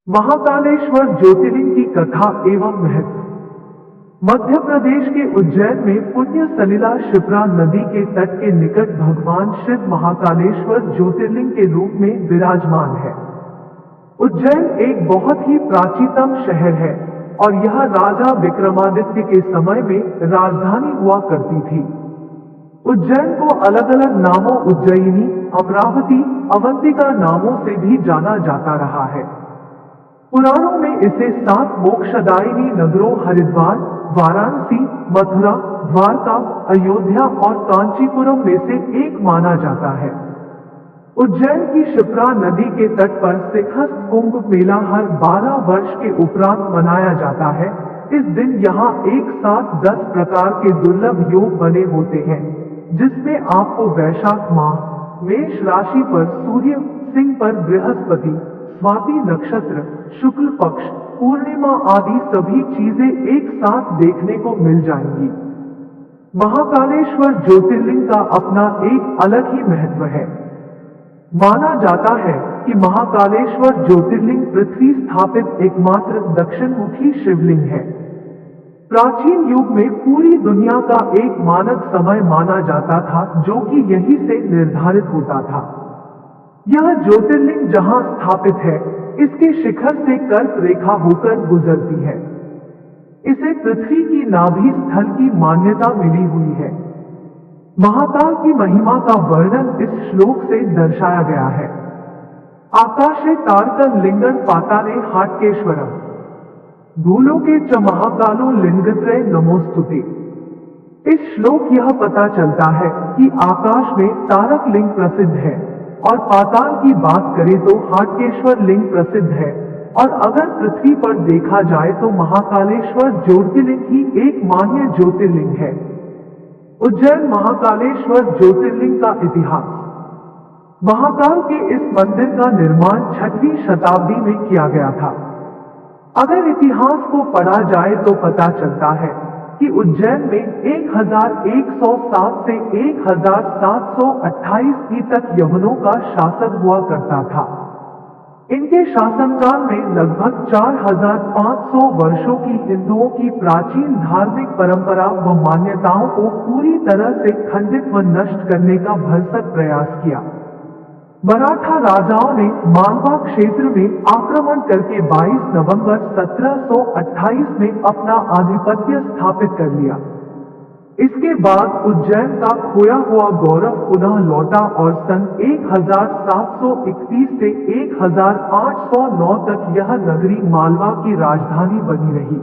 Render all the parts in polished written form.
महाकालेश्वर ज्योतिर्लिंग की कथा एवं महत्व। मध्य प्रदेश के उज्जैन में पुण्य सलिला क्षिप्रा नदी के तट के निकट भगवान शिव महाकालेश्वर ज्योतिर्लिंग के रूप में विराजमान है। उज्जैन एक बहुत ही प्राचीनतम शहर है और यह राजा विक्रमादित्य के समय में राजधानी हुआ करती थी। उज्जैन को अलग अलग नामों उज्जयिनी, अमरावती, अवंतिका नामों से भी जाना जाता रहा है। पुराणों में इसे 7 मोक्षदायिनी नगरों हरिद्वार, वाराणसी, मथुरा, द्वारका, अयोध्या और कांचीपुरम में से एक माना जाता है। उज्जैन की क्षिप्रा नदी के तट पर सिंहस्थ कुंभ मेला हर 12 वर्ष के उपरांत मनाया जाता है। इस दिन यहाँ एक साथ 10 प्रकार के दुर्लभ योग बने होते हैं, जिसमें आपको वैशाख माह मेष राशि पर सूर्य, सिंह पर बृहस्पति, स्वाति नक्षत्र, शुक्ल पक्ष, पूर्णिमा आदि सभी चीजें एक साथ देखने को मिल जाएंगी। महाकालेश्वर ज्योतिर्लिंग का अपना एक अलग ही महत्व है। माना जाता है कि महाकालेश्वर ज्योतिर्लिंग पृथ्वी स्थापित एकमात्र दक्षिणमुखी शिवलिंग है। प्राचीन युग में पूरी दुनिया का एक मानक समय माना जाता था, जो कि यहीं से निर्धारित होता था। यह ज्योतिर्लिंग जहां स्थापित है, इसके शिखर से कर्क रेखा होकर गुजरती है। इसे पृथ्वी की नाभि स्थल की मान्यता मिली हुई है। महाकाल की महिमा का वर्णन इस श्लोक से दर्शाया गया है। आकाशे तारकं लिंगं पाताले हाटकेश्वरम, भूलोके च महाकालो लिंगत्रय नमोस्तुते। इस श्लोक यह पता चलता है कि आकाश में तारक लिंग प्रसिद्ध है और पाताल की बात करें तो हाटकेश्वर लिंग प्रसिद्ध है, और अगर पृथ्वी पर देखा जाए तो महाकालेश्वर ज्योतिर्लिंग ही एक मान्य ज्योतिर्लिंग है। उज्जैन महाकालेश्वर ज्योतिर्लिंग का इतिहास। महाकाल के इस मंदिर का निर्माण 6वीं शताब्दी में किया गया था। अगर इतिहास को पढ़ा जाए तो पता चलता है कि उज्जैन में 1107 से 1728 ई तक यवनों का शासन हुआ करता था। इनके शासनकाल में लगभग 4500 वर्षों की हिंदुओं की प्राचीन धार्मिक परंपरा व मान्यताओं को पूरी तरह से खंडित व नष्ट करने का भरसक प्रयास किया। मराठा राजाओं ने मालवा क्षेत्र में आक्रमण करके 22 नवंबर 1728 में अपना आधिपत्य स्थापित कर लिया। इसके बाद उज्जैन का खोया हुआ गौरव पुनः लौटा और सन 1731 से 1809 तक यह नगरी मालवा की राजधानी बनी रही।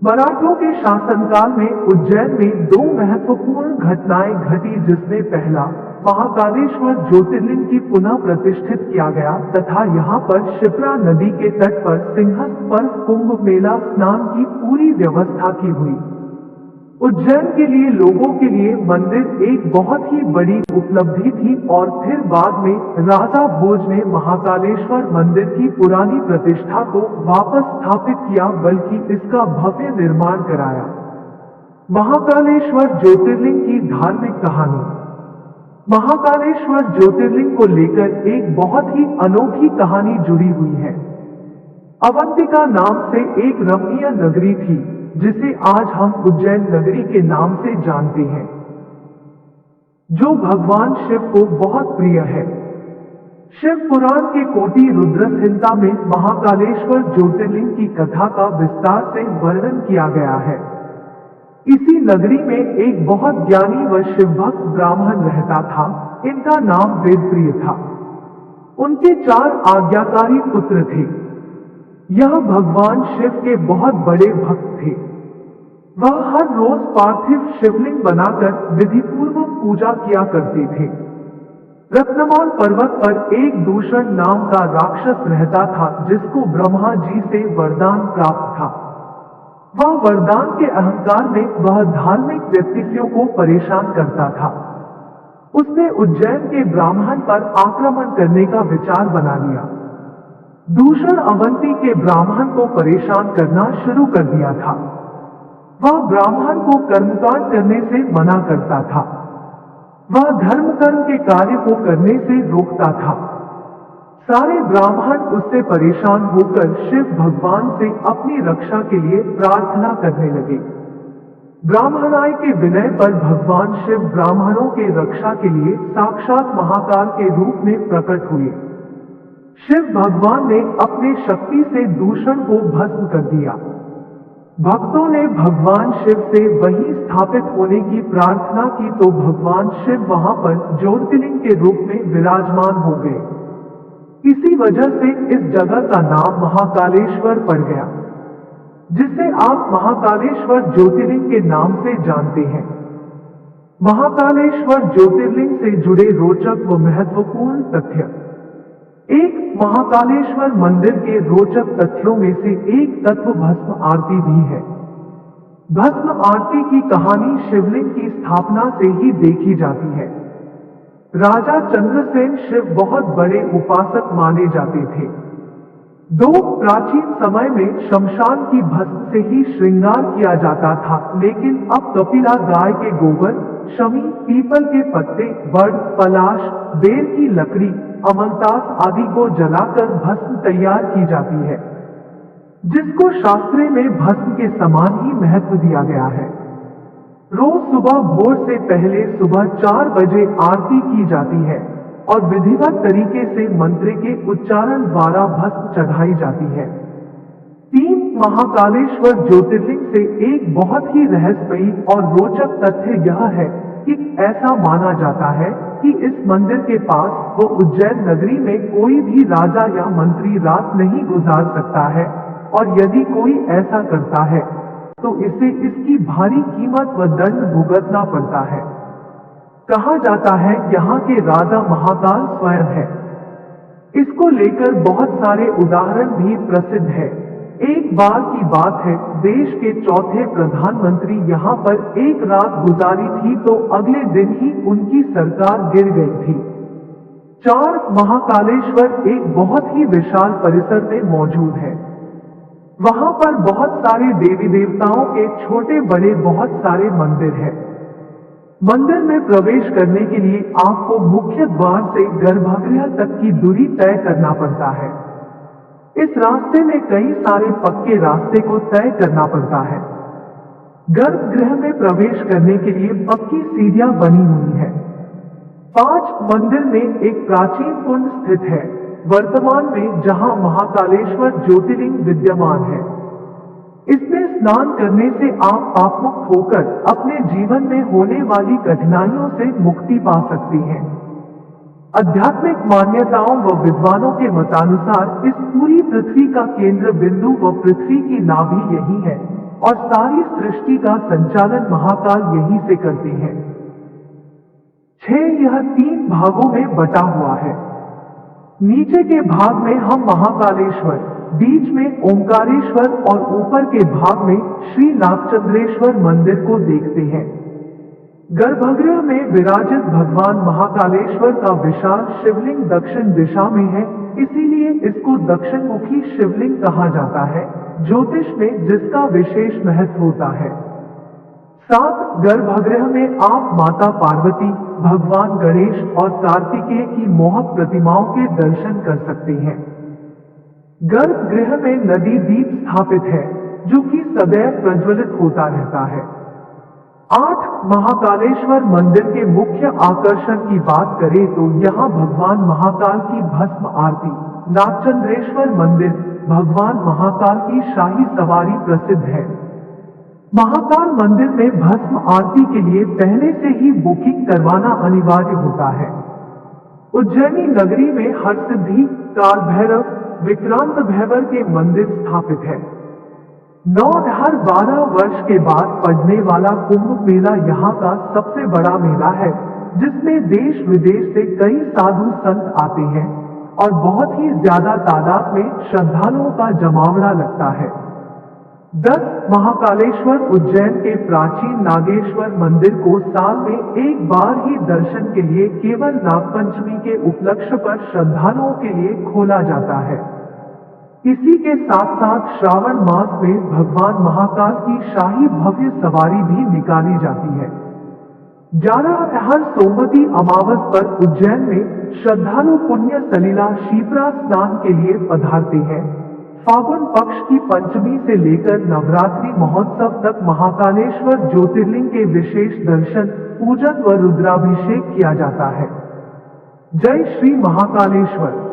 मराठों के शासनकाल में उज्जैन में 2 महत्वपूर्ण घटनाएं घटी, जिसमें पहला महाकालेश्वर ज्योतिर्लिंग की पुनः प्रतिष्ठित किया गया तथा यहाँ पर क्षिप्रा नदी के तट पर सिंहस्थ पर्व कुंभ मेला स्नान की पूरी व्यवस्था की हुई। उज्जैन के लिए लोगों के लिए मंदिर एक बहुत ही बड़ी उपलब्धि थी और फिर बाद में राजा भोज ने महाकालेश्वर मंदिर की पुरानी प्रतिष्ठा को वापस स्थापित किया, बल्कि इसका भव्य निर्माण कराया। महाकालेश्वर ज्योतिर्लिंग की धार्मिक कहानी। महाकालेश्वर ज्योतिर्लिंग को लेकर एक बहुत ही अनोखी कहानी जुड़ी हुई है। अवंतिका नाम से एक रमणीय नगरी थी, जिसे आज हम उज्जैन नगरी के नाम से जानते हैं, जो भगवान शिव को बहुत प्रिय है। शिव पुराण के कोटि रुद्र संहिता में महाकालेश्वर ज्योतिर्लिंग की कथा का विस्तार से वर्णन किया गया है। इसी नगरी में एक बहुत ज्ञानी व शिवभक्त ब्राह्मण रहता था। इनका नाम वेदप्रिय था। उनके 4 आज्ञाकारी पुत्र थे। यह भगवान शिव के बहुत बड़े भक्त थे। वह हर रोज पार्थिव शिवलिंग बनाकर विधिपूर्वक पूजा किया करते थे। रत्नमाल पर्वत पर एक दूषण नाम का राक्षस रहता था, जिसको ब्रह्मा जी से वरदान प्राप्त था। वह वरदान के अहंकार में वह धार्मिक व्यक्तियों को परेशान करता था। उसने उज्जैन के ब्राह्मण पर आक्रमण करने का विचार बना लिया। दूषण अवंती के ब्राह्मण को परेशान करना शुरू कर दिया था। वह ब्राह्मण को कर्मकांड करने से मना करता था। वह धर्म कर्म के कार्य को करने से रोकता था। सारे ब्राह्मण उससे परेशान होकर शिव भगवान से अपनी रक्षा के लिए प्रार्थना करने लगे। ब्राह्मणाय के विनय पर भगवान शिव ब्राह्मणों के रक्षा के लिए साक्षात महाकाल के रूप में प्रकट हुए। शिव भगवान ने अपने शक्ति से दूषण को भस्म कर दिया। भक्तों ने भगवान शिव से वहीं स्थापित होने की प्रार्थना की तो भगवान शिव वहां पर ज्योतिर्लिंग के रूप में विराजमान हो गए। इसी वजह से इस जगह का नाम महाकालेश्वर पड़ गया, जिसे आप महाकालेश्वर ज्योतिर्लिंग के नाम से जानते हैं। महाकालेश्वर ज्योतिर्लिंग से जुड़े रोचक व महत्वपूर्ण तथ्य। एक महाकालेश्वर मंदिर के रोचक तथ्यों में से एक तत्व भस्म आरती भी है। भस्म आरती की कहानी शिवलिंग की स्थापना से ही देखी जाती है। राजा चंद्रसेन शिव बहुत बड़े उपासक माने जाते थे। प्राचीन समय में शमशान की भस्म से ही श्रृंगार किया जाता था, लेकिन अब कपिला गाय के गोबर, शमी, पीपल के पत्ते, बड़, पलाश, बेर की लकड़ी, अमलतास आदि को जलाकर भस्म तैयार की जाती है, जिसको शास्त्रों में भस्म के समान ही महत्व दिया गया है। रोज सुबह भोर से पहले सुबह 4 बजे आरती की जाती है और विधिवत तरीके से मंत्र के उच्चारण द्वारा भस्म चढ़ाई जाती है। 3 महाकालेश्वर ज्योतिर्लिंग से एक बहुत ही रहस्यमयी और रोचक तथ्य यह है कि ऐसा माना जाता है कि इस मंदिर के पास व उज्जैन नगरी में कोई भी राजा या मंत्री रात नहीं गुजार सकता है, और यदि कोई ऐसा करता है तो इसे इसकी भारी कीमत व दंड भुगतना पड़ता है। कहा जाता है यहाँ के राजा महाकाल स्वयं है। इसको लेकर बहुत सारे उदाहरण भी प्रसिद्ध है। एक बार की बात है, देश के चौथे प्रधानमंत्री यहाँ पर एक रात गुजारी थी तो अगले दिन ही उनकी सरकार गिर गई थी। 4 महाकालेश्वर एक बहुत ही विशाल परिसर में मौजूद है। वहां पर बहुत सारे देवी देवताओं के छोटे बड़े बहुत सारे मंदिर हैं। मंदिर में प्रवेश करने के लिए आपको मुख्य द्वार से गर्भगृह तक की दूरी तय करना पड़ता है। इस रास्ते में कई सारे पक्के रास्ते को तय करना पड़ता है। गर्भगृह में प्रवेश करने के लिए पक्की सीढ़ियां बनी हुई है। 5 मंदिर में एक प्राचीन कुंड स्थित है वर्तमान में, जहां महाकालेश्वर ज्योतिर्लिंग विद्यमान है। इसमें स्नान करने से आप पापमुक्त होकर अपने जीवन में होने वाली कठिनाइयों से मुक्ति पा सकती हैं। आध्यात्मिक मान्यताओं व विद्वानों के मतानुसार इस पूरी पृथ्वी का केंद्र बिंदु व पृथ्वी की नाभि यही है और सारी सृष्टि का संचालन महाकाल यही से करते हैं। 6 यह 3 भागों में बटा हुआ है। नीचे के भाग में हम महाकालेश्वर, बीच में ओंकारेश्वर और ऊपर के भाग में श्री नागचंद्रेश्वर मंदिर को देखते हैं। गर्भगृह में विराजित भगवान महाकालेश्वर का विशाल शिवलिंग दक्षिण दिशा में है, इसीलिए इसको दक्षिण मुखी शिवलिंग कहा जाता है, ज्योतिष में जिसका विशेष महत्व होता है। 7 गर्भगृह में आप माता पार्वती, भगवान गणेश और कार्तिकेय की मोहक प्रतिमाओं के दर्शन कर सकते हैं। गर्भगृह में नदी दीप स्थापित है, जो कि सदैव प्रज्वलित होता रहता है। 8 महाकालेश्वर मंदिर के मुख्य आकर्षण की बात करें तो यहाँ भगवान महाकाल की भस्म आरती, नागचंद्रेश्वर मंदिर, भगवान महाकाल की शाही सवारी प्रसिद्ध है। महाकाल मंदिर में भस्म आरती के लिए पहले से ही बुकिंग करवाना अनिवार्य होता है। उज्जैनी नगरी में हरसिद्धि, काल भैरव, विक्रांत भैवर के मंदिर स्थापित है। हर 12 वर्ष के बाद पड़ने वाला कुंभ मेला यहाँ का सबसे बड़ा मेला है, जिसमें देश विदेश से कई साधु संत आते हैं और बहुत ही ज्यादा तादाद में श्रद्धालुओं का जमावड़ा लगता है। 10 महाकालेश्वर उज्जैन के प्राचीन नागेश्वर मंदिर को साल में एक बार ही दर्शन के लिए केवल नागपंचमी के उपलक्ष्य पर श्रद्धालुओं के लिए खोला जाता है। इसी के साथ साथ श्रावण मास में भगवान महाकाल की शाही भव्य सवारी भी निकाली जाती है। 11 हर सोमवती अमावस पर उज्जैन में श्रद्धालु पुण्य सलिला शिप्रा स्नान के लिए पधारते हैं। फागुन पक्ष की पंचमी से लेकर नवरात्रि महोत्सव तक महाकालेश्वर ज्योतिर्लिंग के विशेष दर्शन, पूजन व रुद्राभिषेक किया जाता है। जय श्री महाकालेश्वर।